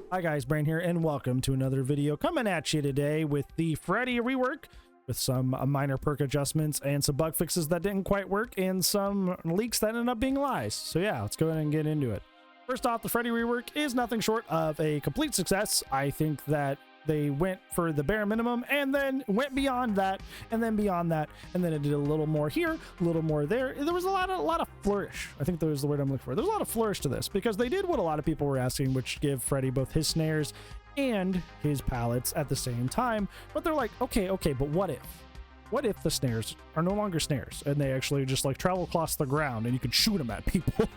Hi guys, Brain here, and welcome to another video coming at you today with the Freddy rework with some minor perk adjustments and some bug fixes that didn't quite work and some leaks that ended up being lies. So yeah, let's go ahead and get into it. First off, the Freddy rework is nothing short of a complete success. I think that they went for the bare minimum and then went beyond that and then beyond that, and then it did a little more here, a little more there. There was a lot of flourish. I think that was the word I'm looking for. There's a lot of flourish to this because they did what a lot of people were asking, which give Freddy both his snares and his pallets at the same time. But they're like, okay, but what if? What if the snares are no longer snares and they actually just like travel across the ground and you can shoot them at people?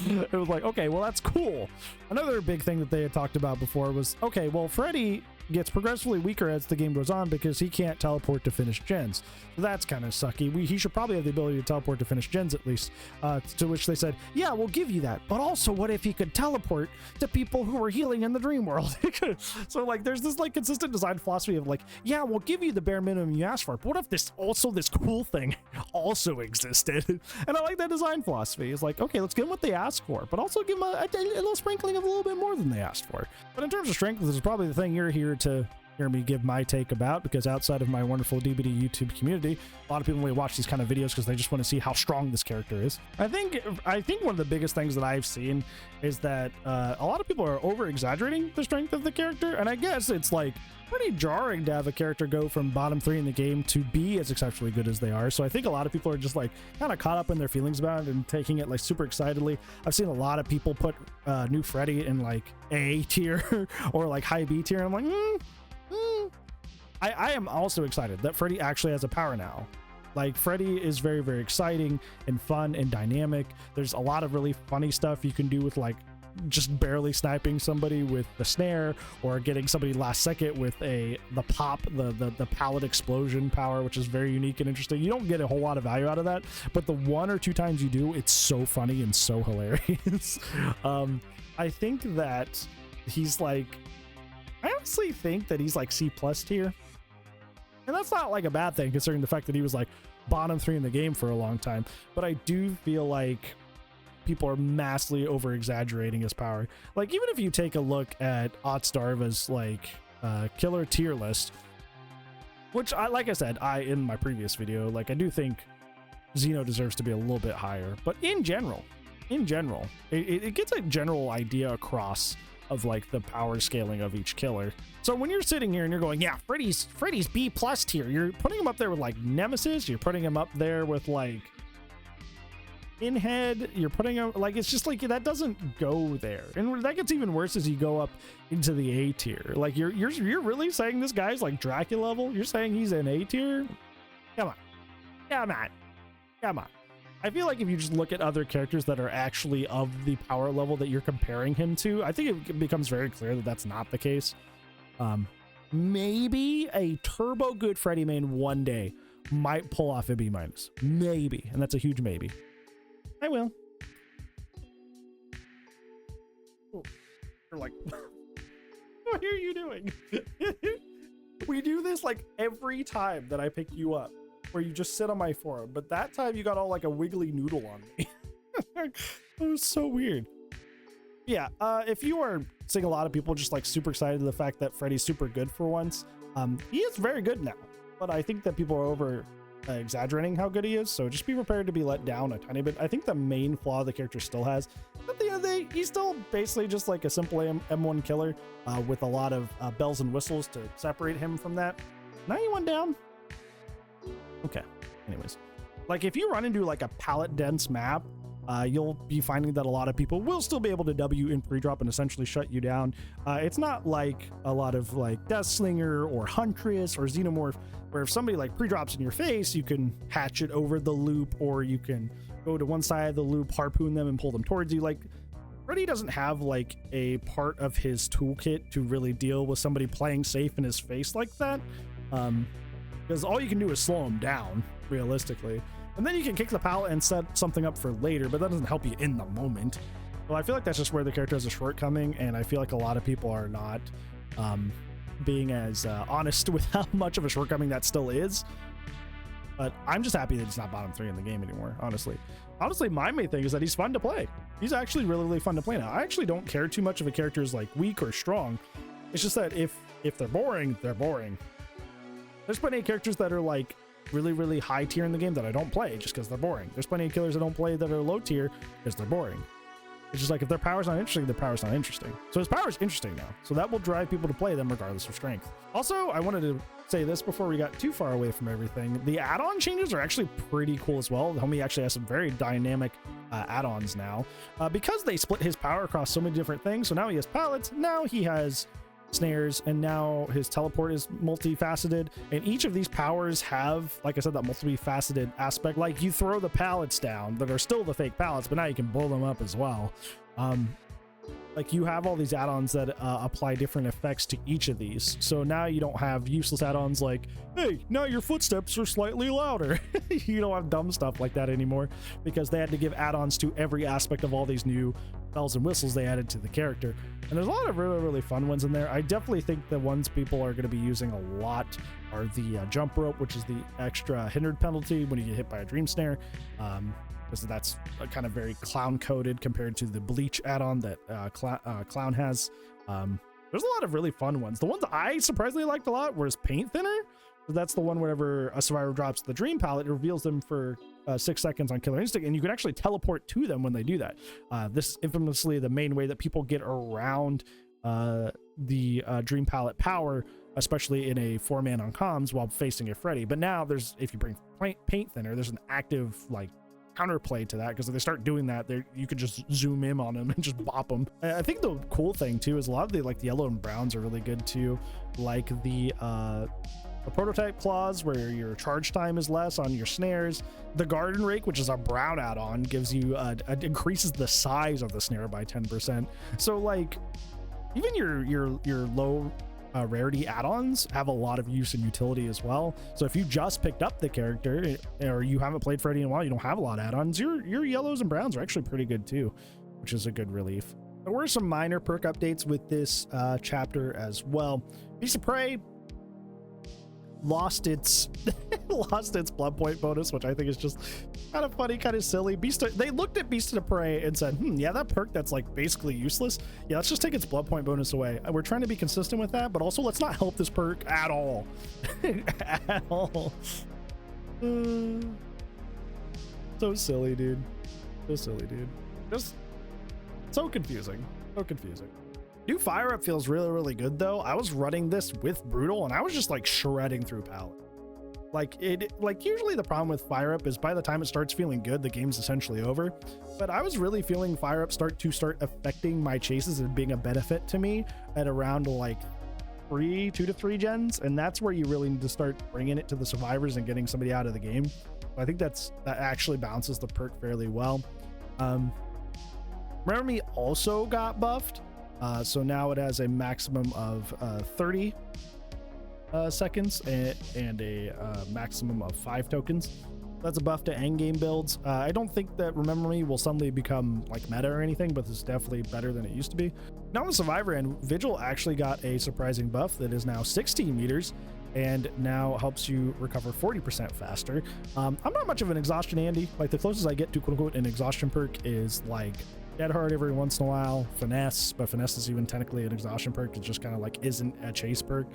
It was like, okay, well, that's cool. Another big thing that they had talked about before was, okay, well, Freddy gets progressively weaker as the game goes on because he can't teleport to finish gens. So that's kind of sucky. He should probably have the ability to teleport to finish gens at least. To which they said, yeah, we'll give you that. But also, what if he could teleport to people who were healing in the dream world? So like, there's this like consistent design philosophy of like, yeah, we'll give you the bare minimum you asked for. But what if this cool thing also existed? And I like that design philosophy. It's like, okay, let's give them what they asked for, but also give them a little sprinkling of a little bit more than they asked for. But in terms of strength, this is probably the thing you're here to hear me give my take about, because outside of my wonderful DBD YouTube community, a lot of people may watch these kind of videos because they just want to see how strong this character is. I think one of the biggest things that I've seen is that a lot of people are over exaggerating the strength of the character, and I guess it's like pretty jarring to have a character go from bottom 3 in the game to be as exceptionally good as they are. So I think a lot of people are just like kind of caught up in their feelings about it and taking it like super excitedly. I've seen a lot of people put new Freddy in like A tier or like high B tier. I'm like, I am also excited that Freddy actually has a power now. Like, Freddy is very, very exciting and fun and dynamic. There's a lot of really funny stuff you can do with like just barely sniping somebody with the snare, or getting somebody last second with the pallet explosion power, which is very unique and interesting. You don't get a whole lot of value out of that, but the 1 or 2 times you do, it's so funny and so hilarious. I think that he's like, I honestly think that he's like C+ tier, and that's not like a bad thing considering the fact that he was like bottom 3 in the game for a long time. But I do feel like people are massively over exaggerating his power. Like, even if you take a look at Ottstarva's like killer tier list, which like I said in my previous video, like, I do think Xeno deserves to be a little bit higher, but in general it gets a general idea across of like the power scaling of each killer. So when you're sitting here and you're going, yeah, Freddy's B+ tier, you're putting him up there with like Nemesis, you're putting him up there with like Pinhead, you're putting him like, it's just like, that doesn't go there. And that gets even worse as you go up into the A tier. Like, you're really saying this guy's like Dracula level? You're saying he's an A tier? Come on. I feel like if you just look at other characters that are actually of the power level that you're comparing him to, I think it becomes very clear that that's not the case. Maybe a turbo good Freddy main one day might pull off a B-, maybe, and that's a huge maybe. I will. Oh, you're like, what are you doing? We do this like every time that I pick you up, where you just sit on my forearm, but that time you got all like a wiggly noodle on me. It was so weird. Yeah, if you are seeing a lot of people just like super excited to the fact that Freddy's super good for once, he is very good now, but I think that people are over exaggerating how good he is, so just be prepared to be let down a tiny bit. I think the main flaw the character still has, at the end of the day, he's still basically just like a simple M1 killer with a lot of bells and whistles to separate him from that. Now you went down. Okay, anyways, like, if you run into like a pallet dense map, you'll be finding that a lot of people will still be able to W in pre-drop and essentially shut you down. It's not like a lot of like Deathslinger or Huntress or Xenomorph, where if somebody like pre-drops in your face, you can hatch it over the loop, or you can go to one side of the loop, harpoon them and pull them towards you. Like, Freddy doesn't have like a part of his toolkit to really deal with somebody playing safe in his face like that. Because all you can do is slow him down, realistically. And then you can kick the pallet and set something up for later, but that doesn't help you in the moment. Well, I feel like that's just where the character has a shortcoming, and I feel like a lot of people are not being as honest with how much of a shortcoming that still is. But I'm just happy that he's not bottom 3 in the game anymore, honestly. honestly, my main thing is that he's fun to play. He's actually really, really fun to play now. I actually don't care too much if a character is like weak or strong. It's just that if they're boring, they're boring. There's plenty of characters that are like really, really high tier in the game that I don't play just because they're boring. There's plenty of killers I don't play that are low tier because they're boring. It's just like if their power's not interesting, their power's not interesting. So his power is interesting now. So that will drive people to play them regardless of strength. Also, I wanted to say this before we got too far away from everything. The add-on changes are actually pretty cool as well. The homie actually has some very dynamic add-ons now because they split his power across so many different things. So now he has pallets, now he has snares, and now his teleport is multifaceted, and each of these powers have, like I said, that multifaceted aspect. Like you throw the pallets down that are still the fake pallets, but now you can blow them up as well. Like you have all these add-ons that apply different effects to each of these, so now you don't have useless add-ons like, hey, now your footsteps are slightly louder. You don't have dumb stuff like that anymore because they had to give add-ons to every aspect of all these new bells and whistles they added to the character. And there's a lot of really, really fun ones in there. I definitely think the ones people are going to be using a lot are the jump rope, which is the extra hindered penalty when you get hit by a dream snare, because that's kind of very clown coded compared to the bleach add-on that clown has. There's a lot of really fun ones. The ones I surprisingly liked a lot was paint thinner. That's the one whenever a survivor drops the dream palette, it reveals them for 6 seconds on Killer Instinct, and you can actually teleport to them when they do that. This is infamously the main way that people get around the dream palette power, especially in a 4-man on comms while facing a Freddy. But now there's, if you bring paint thinner, there's an active like counterplay to that, because if they start doing that, you could just zoom in on them and just bop them. I think the cool thing too is a lot of the like the yellow and browns are really good too, like the prototype claws where your charge time is less on your snares. The garden rake, which is a brown add-on, gives you increases the size of the snare by 10%. So like even your low rarity add-ons have a lot of use and utility as well. So if you just picked up the character or you haven't played Freddy in a while, you don't have a lot of add-ons, your yellows and browns are actually pretty good too, which is a good relief. There were some minor perk updates with this chapter as well. Beast of Prey lost its blood point bonus, which I think is just kind of funny, kind of silly. They looked at Beast of Prey and said, yeah, that perk that's like basically useless, yeah, let's just take its blood point bonus away. We're trying to be consistent with that, but also let's not help this perk at all. At all. So silly, dude. So silly, dude. Just so confusing. So confusing. New Fire Up feels really, really good though. I was running this with Brutal and I was just like shredding through pallet. Like usually the problem with Fire Up is by the time it starts feeling good, the game's essentially over. But I was really feeling Fire Up start affecting my chases and being a benefit to me at around like 2 to 3 gens. And that's where you really need to start bringing it to the survivors and getting somebody out of the game. I think that actually balances the perk fairly well. Remember Me also got buffed. So now it has a maximum of 30 seconds and a maximum of 5 tokens. That's a buff to endgame builds. I don't think that Remember Me will suddenly become like meta or anything, but it's definitely better than it used to be. Now on the survivor end, Vigil actually got a surprising buff that is now 16 meters and now helps you recover 40% faster. I'm not much of an exhaustion Andy. Like the closest I get to quote unquote an exhaustion perk is like Dead Hard every once in a while, Finesse, but Finesse is even technically an exhaustion perk. It just kind of like isn't a chase perk.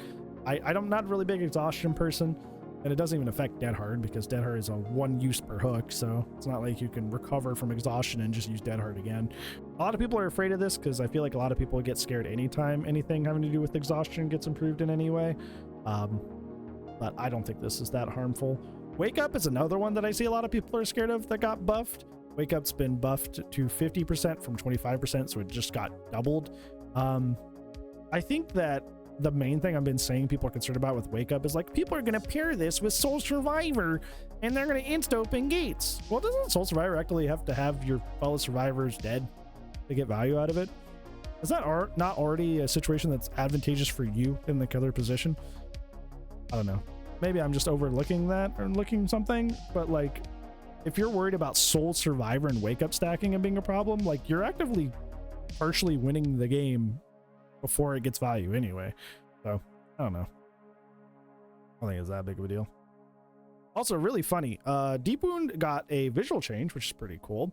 I'm not a really big exhaustion person, and it doesn't even affect Dead Hard because Dead Hard is a 1 use per hook, so it's not like you can recover from exhaustion and just use Dead Hard again. A lot of people are afraid of this because I feel like a lot of people get scared anytime anything having to do with exhaustion gets improved in any way, but I don't think this is that harmful. Wake Up is another one that I see a lot of people are scared of that got buffed. Wake Up's been buffed to 50% from 25%, so it just got doubled. I think that the main thing I've been saying people are concerned about with Wake Up is like people are going to pair this with Soul Survivor and they're going to insta open gates. Well, doesn't Soul Survivor actually have to have your fellow survivors dead to get value out of it? Is that not already a situation that's advantageous for you in the killer position? I don't know. Maybe I'm just overlooking that or looking something, but like if you're worried about Soul Survivor and Wake Up stacking and being a problem, like you're actively partially winning the game before it gets value anyway. So I don't know. I don't think it's that big of a deal. Also, really funny. Deep Wound got a visual change, which is pretty cool.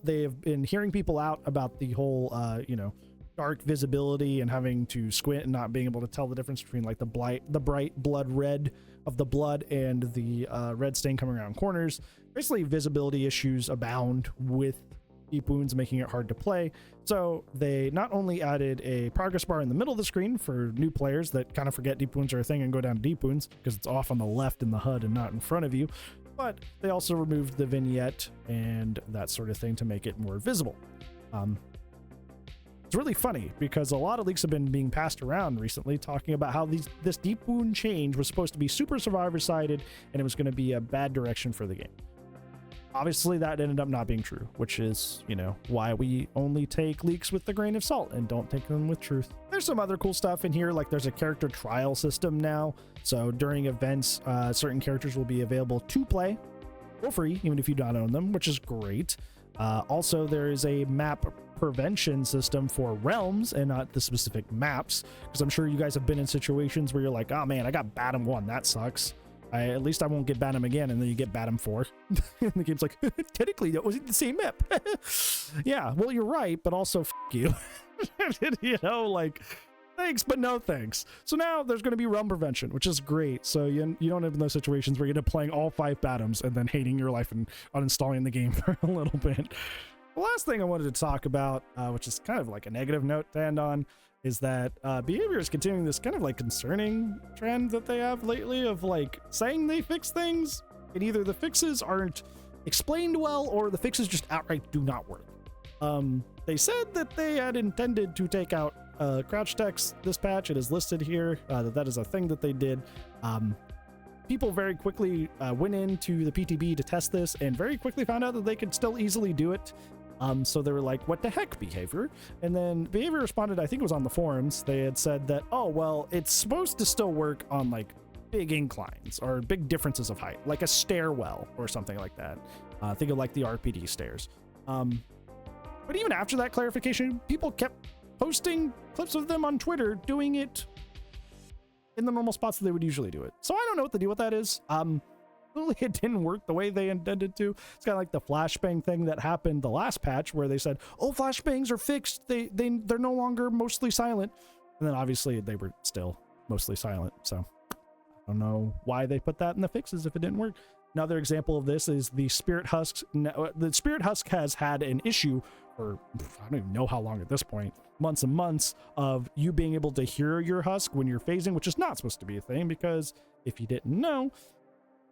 They have been hearing people out about the whole, you know, dark visibility and having to squint and not being able to tell the difference between like the bright blood red of the blood and the red stain coming around corners. Basically, visibility issues abound with Deep Wounds, making it hard to play. So they not only added a progress bar in the middle of the screen for new players that kind of forget Deep Wounds are a thing and go down to Deep Wounds because it's off on the left in the HUD and not in front of you, but they also removed the vignette and that sort of thing to make it more visible. It's really funny because a lot of leaks have been being passed around recently talking about how this Deep Wound change was supposed to be super survivor-sided and it was going to be a bad direction for the game. Obviously, that ended up not being true, which is, you know, why we only take leaks with a grain of salt and don't take them with truth. There's some other cool stuff in here, like there's a character trial system now. So during events, certain characters will be available to play for free, even if you don't own them, which is great. Also, there is a map prevention system for realms and not the specific maps, because I'm sure you guys have been in situations where you're like, oh man, I got Batum 1, that sucks. At least I won't get Batum again, and then you get Batum 4. And the game's like, technically, that wasn't the same map. Yeah, well, you're right, but also, f you. You know, like, thanks, but no thanks. So now there's going to be realm prevention, which is great. So you don't have those situations where you end up playing all 5 Batums and then hating your life and uninstalling the game for a little bit. The last thing I wanted to talk about, which is kind of like a negative note to end on, is that behavior is continuing this kind of like concerning trend that they have lately of like saying they fix things and either the fixes aren't explained well or the fixes just outright do not work. They said that they had intended to take out crouch text this patch. It is listed here that is a thing that they did. People very quickly went into the PTB to test this and very quickly found out that they could still easily do it. So they were like, what the heck, behavior? And then behavior responded, I think it was on the forums. They had said that, oh, well, it's supposed to still work on like big inclines or big differences of height, like a stairwell or something like that. Think of like the RPD stairs. But even after that clarification, people kept posting clips of them on Twitter doing it in the normal spots that they would usually do it. So I don't know what the deal with that is. Clearly it didn't work the way they intended to. It's kind of like the flashbang thing that happened the last patch where they said, oh, flashbangs are fixed. They're no longer mostly silent. And then obviously they were still mostly silent. So I don't know why they put that in the fixes if it didn't work. Another example of this is the Spirit Husk. The Spirit Husk has had an issue for, I don't even know how long at this point, months and months of you being able to hear your Husk when you're phasing, which is not supposed to be a thing because if you didn't know,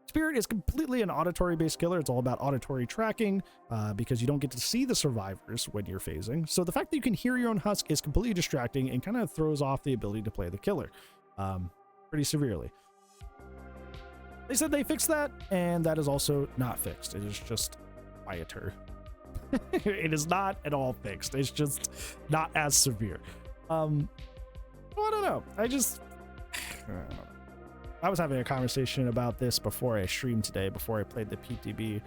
Spirit is completely an auditory-based killer. It's all about auditory tracking because you don't get to see the survivors when you're phasing. So the fact that you can hear your own Husk is completely distracting and kind of throws off the ability to play the killer pretty severely. They said they fixed that, and that is also not fixed. It is just quieter. It is not at all fixed. It's just not as severe. Well, I don't know. I don't know. I was having a conversation about this before I streamed today, before I played the PTB.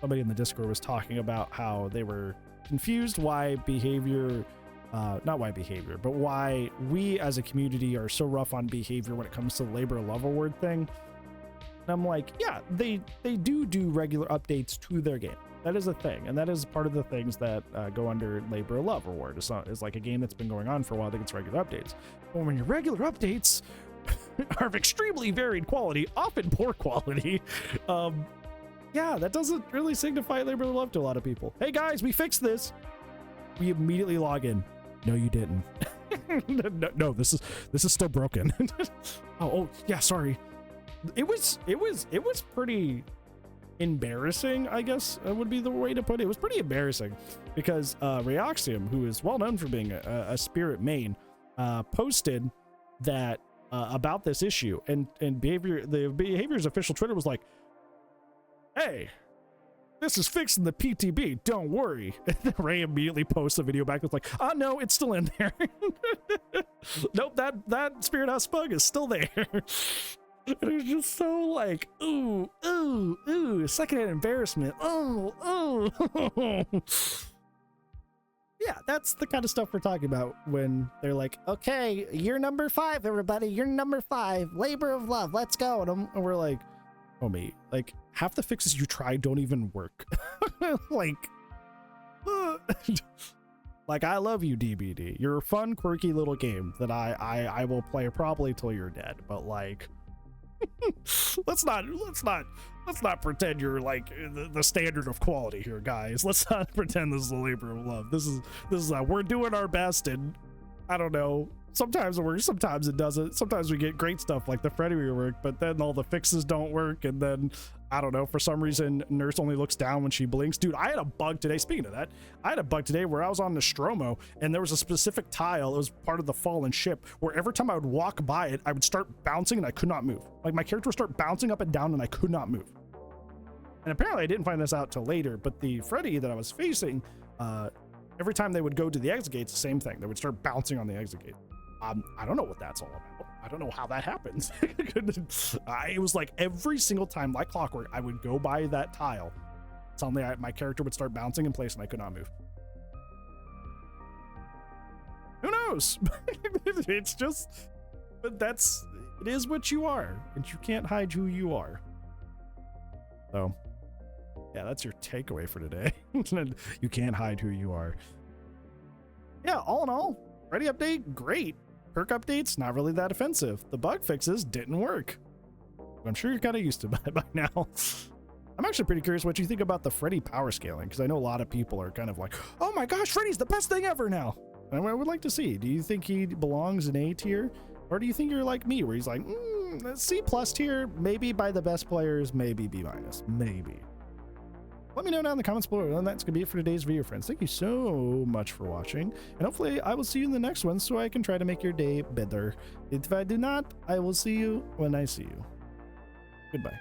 Somebody in the Discord was talking about how they were confused why behavior, not why behavior, but why we as a community are so rough on behavior when it comes to the labor of love award thing. And I'm like, yeah, they do regular updates to their game. That is a thing, and that is part of the things that go under labor of love award. It's like a game that's been going on for a while that gets regular updates. But when your regular updates are of extremely varied quality, often poor quality, yeah, that doesn't really signify labor of love to a lot of people. Hey guys, we fixed this. We immediately log in. No, you didn't. No, this is still broken. oh yeah, sorry. It was pretty embarrassing, I guess would be the way to put it. It was pretty embarrassing because Reoxium, who is well known for being a Spirit main, posted that about this issue, and the behavior's official Twitter was like, hey, this is fixed in the PTB, don't worry. And then Ray immediately posts a video back that's like, oh no, it's still in there. Nope, that Spirit House bug is still there. And it was just so like, ooh, secondhand embarrassment. Oh. Yeah, that's the kind of stuff we're talking about when they're like, okay, you're number 5, everybody. You're number 5. Labor of love. Let's go. And we're like, homie, like half the fixes you try don't even work. Like, like I love you, DBD. You're a fun, quirky little game that I will play probably till you're dead. But like, let's not pretend you're like the standard of quality here, guys. Let's not pretend this is a labor of love. This is we're doing our best, and I don't know. Sometimes it works, sometimes it doesn't. Sometimes we get great stuff like the Freddy rework, but then all the fixes don't work, and then I don't know, for some reason Nurse only looks down when she blinks. Dude, I had a bug today. Speaking of that, I had a bug today where I was on Nostromo and there was a specific tile, it was part of the fallen ship, where every time I would walk by it, I would start bouncing and I could not move. Like my character would start bouncing up and down and I could not move. And apparently I didn't find this out till later, but the Freddy that I was facing, every time they would go to the exit gates, the same thing. They would start bouncing on the exit gate. I don't know what that's all about. I don't know how that happens. It was like every single time, like clockwork, I would go by that tile. Suddenly my character would start bouncing in place and I could not move. Who knows? It's just, but it is what you are, and you can't hide who you are. So yeah, that's your takeaway for today. You can't hide who you are. Yeah, all in all, Freddy update, great. Perk updates, not really that offensive. The bug fixes didn't work. I'm sure you're kind of used to it by now. I'm actually pretty curious what you think about the Freddy power scaling, because I know a lot of people are kind of like, oh my gosh, Freddy's the best thing ever now. And I would like to see, do you think he belongs in A tier? Or do you think you're like me, where he's like, C+ tier, maybe by the best players, maybe B-, maybe. Let me know down in the comments below, and that's gonna be it for today's video, friends. Thank you so much for watching, and hopefully I will see you in the next one so I can try to make your day better. If I do not, I will see you when I see you. Goodbye.